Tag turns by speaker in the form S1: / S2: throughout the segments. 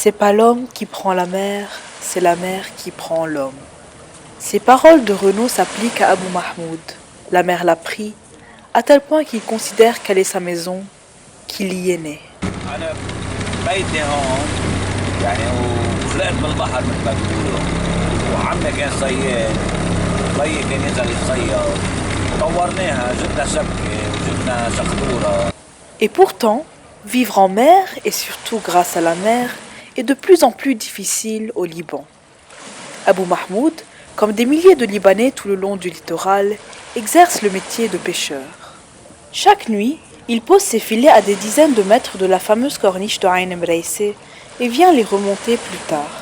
S1: C'est pas l'homme qui prend la mer, c'est la mer qui prend l'homme. Ces paroles de Renaud s'appliquent à Abou Mahmoud. La mer l'a pris, à tel point qu'il considère qu'elle est sa maison, qu'il y est né.
S2: أنا بيتي هون يعني وخلقت بالبحر مثل ما بيقولوا وعمي كان صياد بيي كان ينزل يصيد طورناها جبنا شبكة وجبنا شخطورة.
S1: Et pourtant, vivre en mer, et surtout grâce à la mer, est de plus en plus difficile au Liban. Abou Mahmoud, comme des milliers de Libanais tout le long du littoral, exerce le métier de pêcheur. Chaque nuit, il pose ses filets à des dizaines de mètres de la fameuse corniche de Ain Mreissé et vient les remonter plus tard.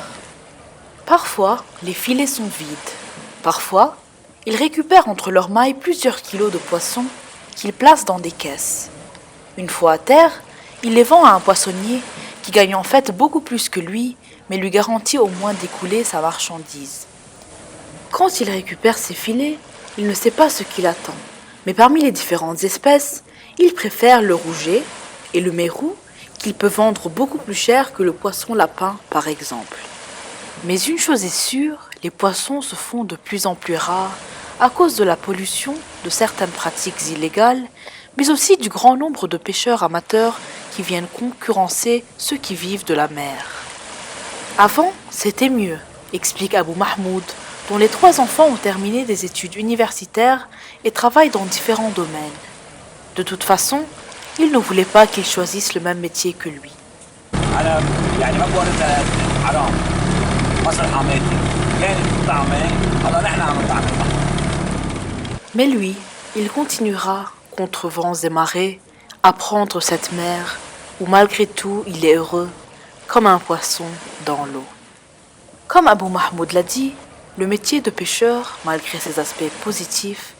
S1: Parfois, les filets sont vides. Parfois, il récupère entre leurs mailles plusieurs kilos de poissons qu'il place dans des caisses. Une fois à terre, il les vend à un poissonnier qui gagne en fait beaucoup plus que lui, mais lui garantit au moins d'écouler sa marchandise. Quand il récupère ses filets, il ne sait pas ce qu'il attend. Mais parmi les différentes espèces, il préfère le rouget et le mérou qu'il peut vendre beaucoup plus cher que le poisson lapin par exemple. Mais une chose est sûre, les poissons se font de plus en plus rares à cause de la pollution, de certaines pratiques illégales, mais aussi du grand nombre de pêcheurs amateurs qui viennent concurrencer ceux qui vivent de la mer. Avant, c'était mieux, explique Abou Mahmoud, dont les 3 enfants ont terminé des études universitaires et travaillent dans différents domaines. De toute façon, il ne voulait pas qu'ils choisissent le même métier que lui.
S2: أنا يعني ما بورثها حرام مصر حماتي كانت طعمة هلا نحن عم نطعم البحر.
S1: Mais lui, il continuera, contre vents et marées, à prendre cette mer où malgré tout il est heureux, comme un poisson dans l'eau. Comme Abou Mahmoud l'a dit, le métier de pêcheur, malgré ses aspects positifs,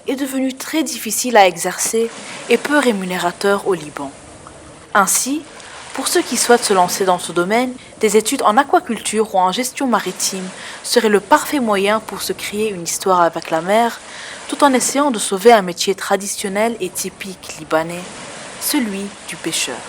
S1: est devenu très difficile à exercer et peu rémunérateur au Liban. Ainsi, pour ceux qui souhaitent se lancer dans ce domaine, des études en aquaculture ou en gestion maritime seraient le parfait moyen pour se créer une histoire avec la mer, tout en essayant de sauver un métier traditionnel et typique libanais, celui du pêcheur.